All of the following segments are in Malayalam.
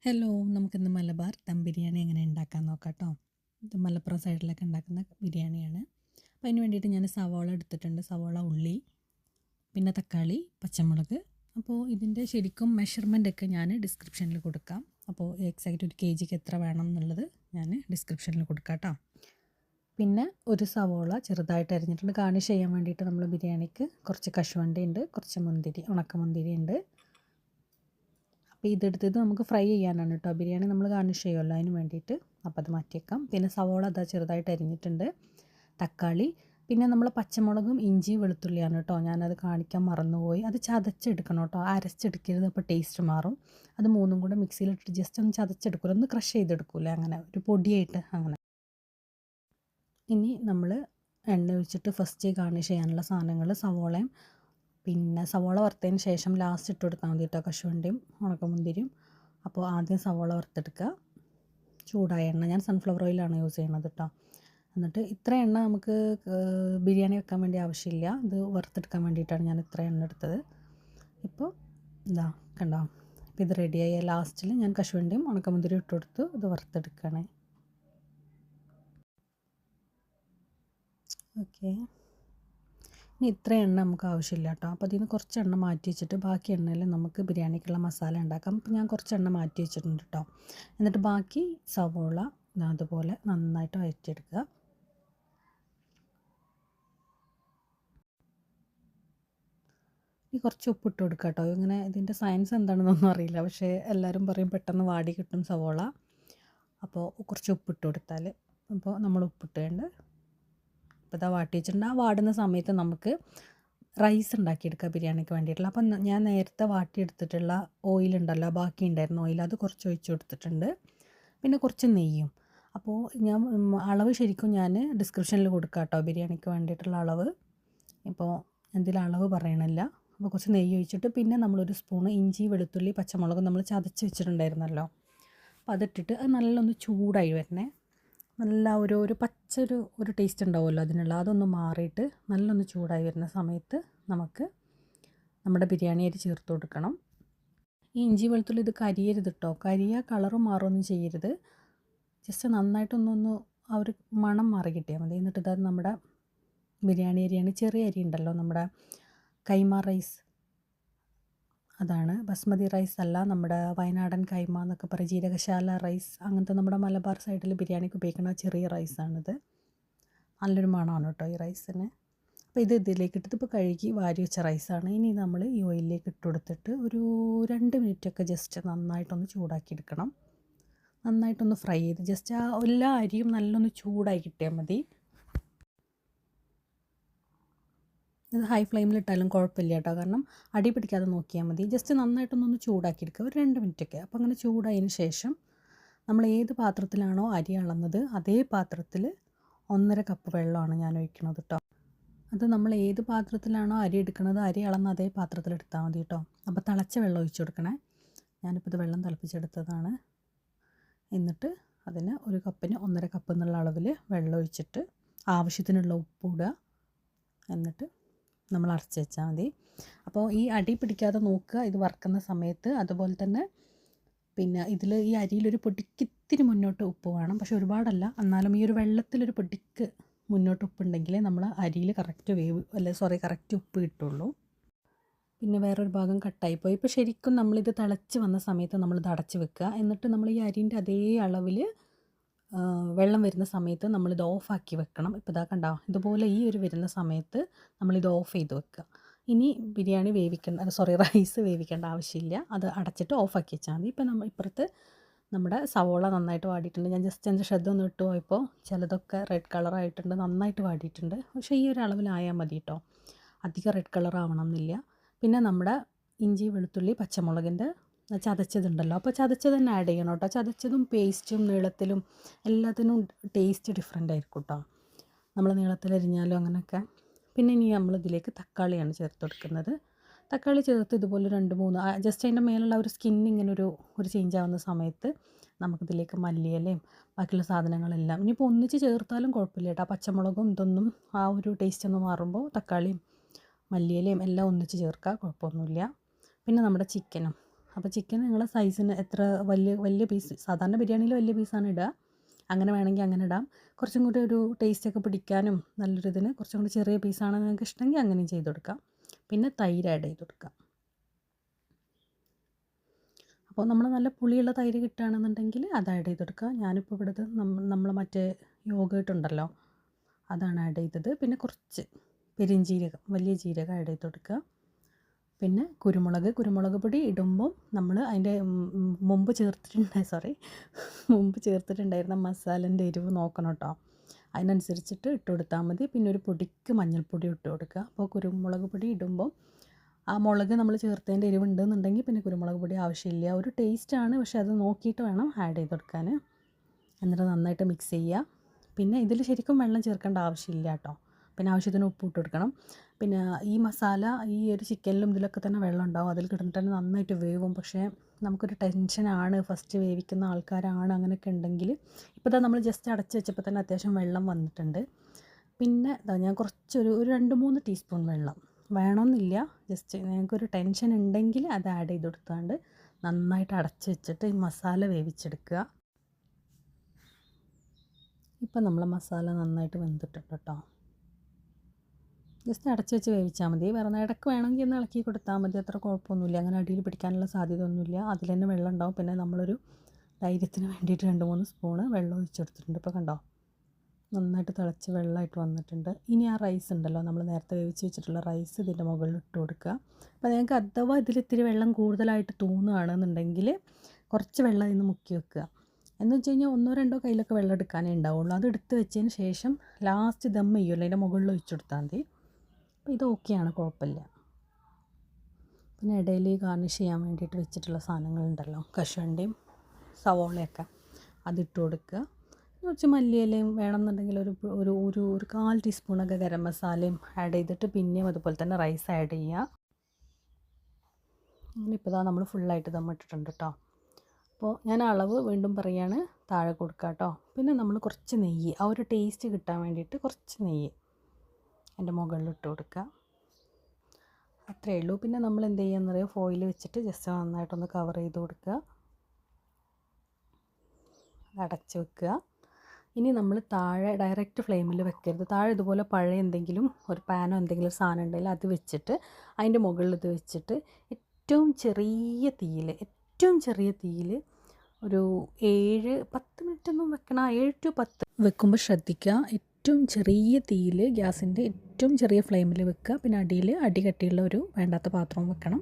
ഹലോ, നമുക്കിന്ന് മലബാർ ദം ബിരിയാണി എങ്ങനെ ഉണ്ടാക്കാൻ നോക്കാം കേട്ടോ. ഇത് മലപ്പുറം സൈഡിലൊക്കെ ഉണ്ടാക്കുന്ന ബിരിയാണിയാണ്. അപ്പോൾ അതിന് വേണ്ടിയിട്ട് ഞാൻ സവാള എടുത്തിട്ടുണ്ട്. സവാള, ഉള്ളി, പിന്നെ തക്കാളി, പച്ചമുളക്. അപ്പോൾ ഇതിൻ്റെ ശരിക്കും മെഷർമെൻ്റൊക്കെ ഞാൻ ഡിസ്ക്രിപ്ഷനിൽ കൊടുക്കാം. അപ്പോൾ എക്സാക്റ്റ് ഒരു kgക്ക് എത്ര വേണം എന്നുള്ളത് ഞാൻ ഡിസ്ക്രിപ്ഷനിൽ കൊടുക്കാം കേട്ടോ. പിന്നെ ഒരു സവാള ചെറുതായിട്ട് അരിഞ്ഞിട്ടുണ്ട്. ഗാർണിഷ് ചെയ്യാൻ വേണ്ടിയിട്ട് നമ്മൾ ബിരിയാണിക്ക് കുറച്ച് കശുവണ്ടി ഉണ്ട്, കുറച്ച് മുന്തിരി, ഉണക്കമുന്തിരി ഉണ്ട്. അപ്പോൾ ഇതെടുത്തത് നമുക്ക് ഫ്രൈ ചെയ്യാനാണ് കേട്ടോ. ബിരിയാണി നമ്മൾ ഗാർണിഷ് ചെയ്യുമല്ലോ, അതിന് വേണ്ടിയിട്ട്. അപ്പോൾ അത് മാറ്റിയേക്കാം. പിന്നെ സവോള അതാ ചെറുതായിട്ട് അരിഞ്ഞിട്ടുണ്ട്, തക്കാളി, പിന്നെ നമ്മൾ പച്ചമുളകും ഇഞ്ചി വെളുത്തുള്ളിയാണ് കേട്ടോ. ഞാനത് കാണിക്കാൻ മറന്നുപോയി. അത് ചതച്ചെടുക്കണം കേട്ടോ, അരച്ചെടുക്കരുത്, അപ്പോൾ ടേസ്റ്റ് മാറും. അത് മൂന്നും കൂടെ മിക്സിയിലിട്ടിട്ട് ജസ്റ്റ് ഒന്ന് ചതച്ചെടുക്കില്ല, ഒന്ന് ക്രഷ് ചെയ്തെടുക്കൂലേ, അങ്ങനെ ഒരു പൊടിയായിട്ട് അങ്ങനെ. ഇനി നമ്മൾ എണ്ണ ഒഴിച്ചിട്ട് ഫസ്റ്റ് ഗാർണിഷ് ചെയ്യാനുള്ള സാധനങ്ങൾ സവോളയും, പിന്നെ സവോള വറുത്തതിന് ശേഷം ലാസ്റ്റ് ഇട്ട് കൊടുത്താൽ മതി കേട്ടോ, കശുവണ്ടിയും ഉണക്കമുന്തിരിയും. അപ്പോൾ ആദ്യം സവോള വറുത്തെടുക്കുക. ചൂടായ എണ്ണ, ഞാൻ സൺഫ്ലവർ ഓയിലാണ് യൂസ് ചെയ്യുന്നത് കേട്ടോ. എന്നിട്ട് ഇത്ര എണ്ണ നമുക്ക് ബിരിയാണി വെക്കാൻ വേണ്ടി ആവശ്യമില്ല, ഇത് വറുത്തെടുക്കാൻ വേണ്ടിയിട്ടാണ് ഞാൻ ഇത്ര എണ്ണ എടുത്തത്. ഇപ്പോൾ ഇതാ കണ്ടോ, ഇപ്പോൾ ഇത് റെഡിയായ ലാസ്റ്റിൽ ഞാൻ കശുവണ്ടിയും ഉണക്കമുന്തിരിയും ഇട്ട് കൊടുത്ത് ഇത് വറുത്തെടുക്കുകയാണ്. ഓക്കെ, ഇനി ഇത്ര എണ്ണ നമുക്ക് ആവശ്യമില്ല കേട്ടോ. അപ്പോൾ അതിൽ നിന്ന് കുറച്ച് എണ്ണ മാറ്റി വെച്ചിട്ട് ബാക്കി എണ്ണയിൽ നമുക്ക് ബിരിയാണിക്കുള്ള മസാല ഉണ്ടാക്കാം. അപ്പോൾ ഞാൻ കുറച്ച് എണ്ണ മാറ്റി വെച്ചിട്ടുണ്ട് കേട്ടോ. എന്നിട്ട് ബാക്കി സവോള അതുപോലെ നന്നായിട്ട് വഴറ്റിയെടുക്കുക. ഈ കുറച്ച് ഉപ്പിട്ട് കൊടുക്കുക കേട്ടോ. ഇങ്ങനെ ഇതിൻ്റെ സയൻസ് എന്താണെന്നൊന്നും അറിയില്ല, പക്ഷേ എല്ലാവരും പറയും പെട്ടെന്ന് വാടി കിട്ടും സവോള. അപ്പോൾ കുറച്ച് ഉപ്പിട്ട് കൊടുത്താൽ, അപ്പോൾ നമ്മൾ ഉപ്പിട്ടുണ്ട്. അപ്പോൾ ഇതാ വാട്ടി വെച്ചിട്ടുണ്ട്. ആ വാടുന്ന സമയത്ത് നമുക്ക് റൈസ് ഉണ്ടാക്കിയെടുക്കുക ബിരിയാണിക്ക് വേണ്ടിയിട്ടുള്ള. അപ്പം ഞാൻ നേരത്തെ വാട്ടിയെടുത്തിട്ടുള്ള ഓയിലുണ്ടല്ലോ, ബാക്കി ഉണ്ടായിരുന്ന ഓയിൽ, അത് കുറച്ച് ഒഴിച്ച് കൊടുത്തിട്ടുണ്ട്. പിന്നെ കുറച്ച് നെയ്യും. അപ്പോൾ ഞാൻ അളവ് ശരിക്കും ഞാൻ ഡിസ്ക്രിപ്ഷനിൽ കൊടുക്കാം കേട്ടോ, ബിരിയാണിക്ക് വേണ്ടിയിട്ടുള്ള അളവ്. ഇപ്പോൾ എന്തെങ്കിലും അളവ് പറയണില്ല. അപ്പോൾ കുറച്ച് നെയ്യ് ഒഴിച്ചിട്ട് പിന്നെ നമ്മളൊരു സ്പൂണ് ഇഞ്ചി, വെളുത്തുള്ളി, പച്ചമുളക് നമ്മൾ ചതച്ച് വെച്ചിട്ടുണ്ടായിരുന്നല്ലോ, അപ്പോൾ അതിട്ടിട്ട് അത് നല്ലൊന്ന് ചൂടായി വരണേ. നല്ല ഒരു ഒരു ടേസ്റ്റ് ഉണ്ടാവുമല്ലോ അതിനുള്ള, അതൊന്ന് മാറിയിട്ട് നല്ലൊന്ന് ചൂടായി വരുന്ന സമയത്ത് നമുക്ക് നമ്മുടെ ബിരിയാണി അരി ചേർത്ത് കൊടുക്കണം. ഈ ഇഞ്ചി വെളുത്തുള്ളി ഇത് കരിയരുത് കേട്ടോ, കരിയ കളറ് മാറുമൊന്നും ചെയ്യരുത്. ജസ്റ്റ് നന്നായിട്ടൊന്നൊന്ന് ആ ഒരു മണം മാറി കിട്ടിയാൽ മതി. എന്നിട്ട് ഇത് നമ്മുടെ ബിരിയാണി അരിയാണ്, ചെറിയ അരി ഉണ്ടല്ലോ നമ്മുടെ കൈമ റൈസ്, അതാണ്. ബസ്മതി റൈസ് അല്ല, നമ്മുടെ വയനാടൻ കൈമ എന്നൊക്കെ പറയും, ജീരകശാല റൈസ്, അങ്ങനത്തെ നമ്മുടെ മലബാർ സൈഡിൽ ബിരിയാണിക്ക് ഉപയോഗിക്കുന്ന ചെറിയ റൈസാണിത്. നല്ലൊരു മണമാണ് കേട്ടോ ഈ റൈസിന്. അപ്പോൾ ഇതിലേക്ക് ഇട്ടിട്ട് ഇപ്പോൾ കഴുകി വാരി വെച്ച റൈസാണ്. ഇനി നമ്മൾ ഈ ഓയിലിലേക്ക് ഇട്ട് കൊടുത്തിട്ട് ഒരു 2 മിനിറ്റൊക്കെ ജസ്റ്റ് നന്നായിട്ടൊന്ന് ചൂടാക്കി എടുക്കണം. നന്നായിട്ടൊന്ന് ഫ്രൈ ചെയ്ത് ജസ്റ്റ് ആ എല്ലാ അരിയും നല്ലൊന്ന് ചൂടായി കിട്ടിയാൽ മതി. ഇത് ഹൈ ഫ്ലെയിമിലിട്ടാലും കുഴപ്പമില്ല കേട്ടോ, കാരണം അടി പിടിക്കാതെ നോക്കിയാൽ മതി. ജസ്റ്റ് നന്നായിട്ടൊന്നൊന്ന് ചൂടാക്കിയെടുക്കുക, ഒരു 2 മിനിറ്റൊക്കെ. അപ്പോൾ അങ്ങനെ ചൂടായതിന് ശേഷം നമ്മൾ ഏത് പാത്രത്തിലാണോ അരി അളന്നത് അതേ പാത്രത്തിൽ 1.5 കപ്പ് വെള്ളമാണ് ഞാൻ ഒഴിക്കുന്നത് കേട്ടോ. അത് നമ്മൾ ഏത് പാത്രത്തിലാണോ അരി എടുക്കുന്നത്, അരി അളന്ന് അതേ പാത്രത്തിലെടുത്താൽ മതി കേട്ടോ. അപ്പോൾ തിളച്ച വെള്ളം ഒഴിച്ചു കൊടുക്കണേ. ഞാനിപ്പോൾ ഇത് വെള്ളം തിളപ്പിച്ചെടുത്തതാണ്. എന്നിട്ട് അതിന് ഒരു കപ്പിന് 1.5 കപ്പ് എന്നുള്ള അളവിൽ വെള്ളം ഒഴിച്ചിട്ട് ആവശ്യത്തിനുള്ള ഉപ്പ് ഇടുക. എന്നിട്ട് നമ്മൾ അടച്ച് വെച്ചാൽ മതി. അപ്പോൾ ഈ അടി പിടിക്കാതെ നോക്കുക ഇത് വറുക്കുന്ന സമയത്ത്. അതുപോലെ തന്നെ പിന്നെ ഇതിൽ ഈ അരിയിലൊരു പൊടിക്കിത്തിരി മുന്നോട്ട് ഉപ്പ് വേണം, പക്ഷെ ഒരുപാടല്ല. എന്നാലും ഈ ഒരു വെള്ളത്തിലൊരു പൊടിക്ക് മുന്നോട്ട് ഉപ്പുണ്ടെങ്കിലേ നമ്മൾ അരിയിൽ കറക്റ്റ് ഉപ്പ് കിട്ടുള്ളൂ. പിന്നെ വേറൊരു ഭാഗം കട്ടായിപ്പോയി. ഇപ്പോൾ ശരിക്കും നമ്മളിത് തിളച്ച് വന്ന സമയത്ത് നമ്മളിത് അടച്ച് വെക്കുക. എന്നിട്ട് നമ്മൾ ഈ അരിൻ്റെ അതേ അളവിൽ വെള്ളം വരുന്ന സമയത്ത് നമ്മളിത് ഓഫാക്കി വെക്കണം. ഇപ്പോൾ ഇതാ കണ്ടോ, ഇതുപോലെ ഈ ഒരു വരുന്ന സമയത്ത് നമ്മളിത് ഓഫ് ചെയ്ത് വെക്കുക. ഇനി ബിരിയാണി റൈസ് വേവിക്കേണ്ട ആവശ്യമില്ല, അത് അടച്ചിട്ട് ഓഫാക്കി വെച്ചാൽ മതി. ഇപ്പോൾ ഇപ്പുറത്ത് നമ്മുടെ സവോള നന്നായിട്ട് വാടിയിട്ടുണ്ട്. ഞാൻ ജസ്റ്റ് എൻ്റെ ശ്രദ്ധ ഒന്ന് ഇട്ട് പോയപ്പോൾ ചിലതൊക്കെ റെഡ് കളറായിട്ടുണ്ട്, നന്നായിട്ട് വാടിയിട്ടുണ്ട്. പക്ഷേ ഈ ഒരു അളവിലായാൽ മതി കേട്ടോ, അധികം റെഡ് കളർ ആവണം എന്നില്ല. പിന്നെ നമ്മുടെ ഇഞ്ചി, വെളുത്തുള്ളി, പച്ചമുളകിൻ്റെ ചതച്ചതുണ്ടല്ലോ, അപ്പോൾ ചതച്ചത് തന്നെ ആഡ് ചെയ്യണം കേട്ടോ. ചതച്ചതും പേസ്റ്റും നീളത്തിലും എല്ലാത്തിനും ടേസ്റ്റ് ഡിഫറെൻ്റ് ആയിരിക്കും കേട്ടോ, നമ്മൾ നീളത്തിലരിഞ്ഞാലും അങ്ങനെയൊക്കെ. പിന്നെ ഇനി നമ്മളിതിലേക്ക് തക്കാളിയാണ് ചേർത്ത് കൊടുക്കുന്നത്. തക്കാളി ചേർത്ത് ഇതുപോലെ 2-3 ജസ്റ്റ് അതിൻ്റെ മേലുള്ള ഒരു സ്കിൻ ഇങ്ങനെ ഒരു ചേഞ്ച് ആവുന്ന സമയത്ത് നമുക്കിതിലേക്ക് മല്ലിയിലയും ബാക്കിയുള്ള സാധനങ്ങളെല്ലാം ഇനിയിപ്പോൾ ഒന്നിച്ച് ചേർത്താലും കുഴപ്പമില്ല കേട്ടോ. പച്ചമുളകും ഇതൊന്നും ആ ഒരു ടേസ്റ്റ് ഒന്ന് മാറുമ്പോൾ തക്കാളിയും മല്ലിയിലയും എല്ലാം ഒന്നിച്ച് ചേർക്കുക, കുഴപ്പമൊന്നുമില്ല. പിന്നെ നമ്മുടെ ചിക്കനും അപ്പോൾ ചിക്കൻ നിങ്ങളെ സൈസിന് എത്ര വലിയ വലിയ പീസ്, സാധാരണ ബിരിയാണിയിൽ വലിയ പീസാണ് ഇടുക, അങ്ങനെ വേണമെങ്കിൽ അങ്ങനെ ഇടാം. കുറച്ചും കൂടി ഒരു ടേസ്റ്റൊക്കെ പിടിക്കാനും നല്ലൊരു ഇതിന് കുറച്ചും കൂടി ചെറിയ പീസാണ് നിങ്ങൾക്ക് ഇഷ്ടമെങ്കിൽ അങ്ങനെയും ചെയ്ത് കൊടുക്കാം. പിന്നെ തൈര് ആഡ് ചെയ്ത് കൊടുക്കാം. അപ്പോൾ നമ്മൾ നല്ല പുളിയുള്ള തൈര് കിട്ടുകയാണെന്നുണ്ടെങ്കിൽ അത് ആഡ് ചെയ്ത് കൊടുക്കുക. ഞാനിപ്പോൾ ഇവിടുത്തെ നമ്മൾ മറ്റേ യോഗേർട്ട് ഉണ്ടല്ലോ അതാണ് ആഡ് ചെയ്തത്. പിന്നെ കുറച്ച് പെരുംജീരകം, വലിയ ജീരകം ആഡ് ചെയ്ത് കൊടുക്കുക. പിന്നെ കുരുമുളക് പൊടി ഇടുമ്പോൾ നമ്മൾ അതിൻ്റെ മുമ്പ് ചേർത്തിട്ടുണ്ടായിരുന്ന മസാലേൻ്റെ എരിവ് നോക്കണം കേട്ടോ. അതിനനുസരിച്ചിട്ട് ഇട്ട് കൊടുത്താൽ മതി. പിന്നെ ഒരു പൊടിക്ക് മഞ്ഞൾപ്പൊടി ഇട്ട് കൊടുക്കുക. അപ്പോൾ കുരുമുളക് പൊടി ഇടുമ്പോൾ ആ മുളക് നമ്മൾ ചേർത്തതിൻ്റെ എരിവുണ്ടെന്നുണ്ടെങ്കിൽ പിന്നെ കുരുമുളക് പൊടി ആവശ്യമില്ല. ഒരു ടേസ്റ്റാണ്, പക്ഷേ അത് നോക്കിയിട്ട് വേണം ആഡ് ചെയ്ത് കൊടുക്കാൻ. എന്നിട്ട് നന്നായിട്ട് മിക്സ് ചെയ്യുക. പിന്നെ ഇതിൽ ശരിക്കും വെള്ളം ചേർക്കേണ്ട ആവശ്യമില്ല കേട്ടോ. പിന്നെ ആവശ്യത്തിന് ഉപ്പ് ഇട്ട് കൊടുക്കണം. പിന്നെ ഈ മസാല ഈ ഒരു ചിക്കനിലും ഇതിലൊക്കെ തന്നെ വെള്ളം ഉണ്ടാവും, അതിൽ കിടന്നിട്ട് തന്നെ നന്നായിട്ട് വേവും. പക്ഷേ നമുക്കൊരു ടെൻഷനാണ്, ഫസ്റ്റ് വേവിക്കുന്ന ആൾക്കാരാണ് അങ്ങനെയൊക്കെ ഉണ്ടെങ്കിൽ. ഇപ്പോൾ ഇതാ നമ്മൾ ജസ്റ്റ് അടച്ച് വെച്ചപ്പോൾ തന്നെ അത്യാവശ്യം വെള്ളം വന്നിട്ടുണ്ട്. പിന്നെ ഞാൻ കുറച്ചൊരു 2-3 ടീസ്പൂൺ വെള്ളം വേണമെന്നില്ല, ജസ്റ്റ് ഞങ്ങൾക്കൊരു ടെൻഷൻ ഉണ്ടെങ്കിൽ അത് ആഡ് ചെയ്ത് കൊടുത്താണ്ട് നന്നായിട്ട് അടച്ച് വെച്ചിട്ട് ഈ മസാല വേവിച്ചെടുക്കുക. ഇപ്പം നമ്മളെ മസാല നന്നായിട്ട് വെന്തിട്ടുണ്ട് കേട്ടോ. ജസ്റ്റ് അടച്ച് വെച്ച് വേവിച്ചാൽ മതി. വേറെ ഇടയ്ക്ക് വേണമെങ്കിൽ ഒന്ന് ഇളക്കി കൊടുത്താൽ മതി, അത്ര കുഴപ്പമൊന്നുമില്ല. അങ്ങനെ അടിയിൽ പിടിക്കാനുള്ള സാധ്യത ഒന്നുമില്ല. അതിൽ തന്നെ വെള്ളം ഉണ്ടാവും. പിന്നെ നമ്മളൊരു ധൈര്യത്തിന് വേണ്ടിയിട്ട് 2-3 സ്പൂണ് വെള്ളം ഒഴിച്ചെടുത്തിട്ടുണ്ട്. ഇപ്പോൾ കണ്ടോ, നന്നായിട്ട് തിളച്ച് വെള്ളമായിട്ട് വന്നിട്ടുണ്ട്. ഇനി ആ റൈസ് ഉണ്ടല്ലോ, നമ്മൾ നേരത്തെ വേവിച്ച് വെച്ചിട്ടുള്ള റൈസ് ഇതിൻ്റെ മുകളിൽ ഇട്ട് കൊടുക്കുക. അപ്പോൾ ഞങ്ങൾക്ക് അഥവാ ഇതിലിത്തിരി വെള്ളം കൂടുതലായിട്ട് തോന്നുകയാണെന്നുണ്ടെങ്കിൽ കുറച്ച് വെള്ളം ഇന്ന് മുക്കി വെക്കുക. എന്ന് വെച്ച് കഴിഞ്ഞാൽ 1-2 കയ്യിലൊക്കെ വെള്ളം എടുക്കാനേ ഉണ്ടാവുള്ളൂ. അത് എടുത്ത് വെച്ചതിന് ശേഷം ലാസ്റ്റ് ദം ചെയ്യുമല്ലോ അതിൻ്റെ മുകളിൽ ഒഴിച്ചു കൊടുത്താൽ മതി. അപ്പോൾ ഇത് ഓക്കെയാണ്, കുഴപ്പമില്ല. പിന്നെ ഇടയിൽ ഗാർണിഷ് ചെയ്യാൻ വേണ്ടിയിട്ട് വെച്ചിട്ടുള്ള സാധനങ്ങളുണ്ടല്ലോ, കശുവണ്ടിയും സവോളയൊക്കെ, അതിട്ട് കൊടുക്കുക. കുറച്ച് മല്ലിയിലയും വേണമെന്നുണ്ടെങ്കിൽ ഒരു 1/4 ടീസ്പൂണൊക്കെ ഗരം മസാലയും ആഡ് ചെയ്തിട്ട് പിന്നെയും അതുപോലെ തന്നെ റൈസ് ആഡ് ചെയ്യുക. അങ്ങനെ ഇപ്പോൾ നമ്മൾ ഫുള്ളായിട്ട് ദമ്മിട്ടിട്ടുണ്ട് കേട്ടോ. അപ്പോൾ ഞാൻ അളവ് വീണ്ടും പറയുകയാണ്, താഴെ കൊടുക്കുക കേട്ടോ. പിന്നെ നമ്മൾ കുറച്ച് നെയ്യ്, ആ ഒരു ടേസ്റ്റ് കിട്ടാൻ വേണ്ടിയിട്ട് കുറച്ച് നെയ്യ് അതിൻ്റെ മുകളിൽ ഇട്ട് കൊടുക്കുക. അത്രയേ ഉള്ളൂ. പിന്നെ നമ്മൾ എന്ത് ചെയ്യുകയെന്ന് പറയുക, ഫോയിൽ വെച്ചിട്ട് ജസ്റ്റ് നന്നായിട്ടൊന്ന് കവർ ചെയ്ത് കൊടുക്കുക, അടച്ച് വെക്കുക. ഇനി നമ്മൾ താഴെ ഡയറക്റ്റ് ഫ്ലെയിമിൽ വെക്കരുത്. താഴെ ഇതുപോലെ പഴയ എന്തെങ്കിലും ഒരു പാനോ എന്തെങ്കിലും ഒരു സാധനം ഉണ്ടെങ്കിൽ അത് വെച്ചിട്ട് അതിൻ്റെ മുകളിൽ ഇത് വെച്ചിട്ട് ഏറ്റവും ചെറിയ തീയിൽ ഒരു 7-10 മിനിറ്റൊന്നും വെക്കണം. 7 to 10 വെക്കുമ്പോൾ ശ്രദ്ധിക്കുക, ഏറ്റവും ചെറിയ തീയിൽ, ഗ്യാസിൻ്റെ ഏറ്റവും ചെറിയ ഫ്ലെയിമിൽ വെക്കുക. പിന്നെ അടി കട്ടിയുള്ള ഒരു വേണ്ടാത്ത പാത്രവും വെക്കണം.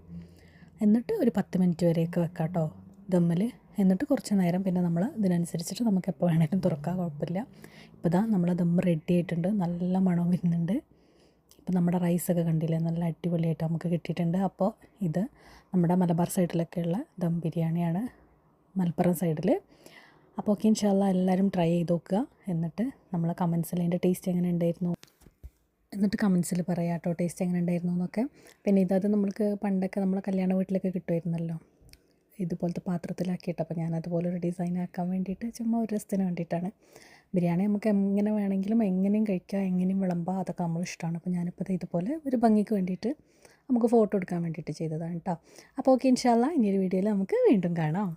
എന്നിട്ട് ഒരു 10 മിനിറ്റ് വരെയൊക്കെ വെക്കാം കേട്ടോ ദമ്മിൽ. എന്നിട്ട് കുറച്ച് നേരം പിന്നെ നമ്മൾ ഇതിനനുസരിച്ചിട്ട് നമുക്ക് എപ്പോൾ വേണമെങ്കിലും തുറക്കാം, കുഴപ്പമില്ല. ഇപ്പോൾ ഇതാ നമ്മളെ ദം റെഡി ആയിട്ടുണ്ട്, നല്ല മണം വരുന്നുണ്ട്. ഇപ്പോൾ നമ്മുടെ റൈസൊക്കെ കണ്ടില്ലേ, നല്ല അടിപൊളിയായിട്ട് നമുക്ക് കിട്ടിയിട്ടുണ്ട്. അപ്പോൾ ഇത് നമ്മുടെ മലബാർ സൈഡിലൊക്കെയുള്ള ദം ബിരിയാണിയാണ്, മലപ്പുറം സൈഡിൽ. അപ്പോൾ ഓക്കെ, ഇൻഷാല്ലാ എല്ലാവരും ട്രൈ ചെയ്ത് നോക്കുക. എന്നിട്ട് നമ്മളെ കമൻസിൽ അതിൻ്റെ ടേസ്റ്റ് എങ്ങനെ ഉണ്ടായിരുന്നു എന്നിട്ട് കമൻസിൽ പറയാം കേട്ടോ, ടേസ്റ്റ് എങ്ങനെ ഉണ്ടായിരുന്നു എന്നൊക്കെ. പിന്നെ ഇതത് നമ്മൾക്ക് പണ്ടൊക്കെ നമ്മളെ കല്യാണ വീട്ടിലൊക്കെ കിട്ടുമായിരുന്നല്ലോ ഇതുപോലത്തെ പാത്രത്തിലാക്കിയിട്ട്. അപ്പോൾ ഞാനതുപോലൊരു ഡിസൈൻ ആക്കാൻ വേണ്ടിയിട്ട് ചുമ്മാ ഒരു രസത്തിന് വേണ്ടിയിട്ടാണ്. ബിരിയാണി നമുക്ക് എങ്ങനെ വേണമെങ്കിലും എങ്ങനെയും കഴിക്കാം, എങ്ങനെയും വിളമ്പാം, അതൊക്കെ നമ്മളിഷ്ടമാണ്. അപ്പോൾ ഞാനിപ്പോൾ ഇതുപോലെ ഒരു ഭംഗിക്ക് വേണ്ടിയിട്ട് നമുക്ക് ഫോട്ടോ എടുക്കാൻ വേണ്ടിയിട്ട് ചെയ്തതാണ് കേട്ടോ. അപ്പോൾ ഓക്കെ, ഇൻഷാല്ലാ ഇനിയൊരു വീഡിയോയിൽ നമുക്ക് വീണ്ടും കാണാം.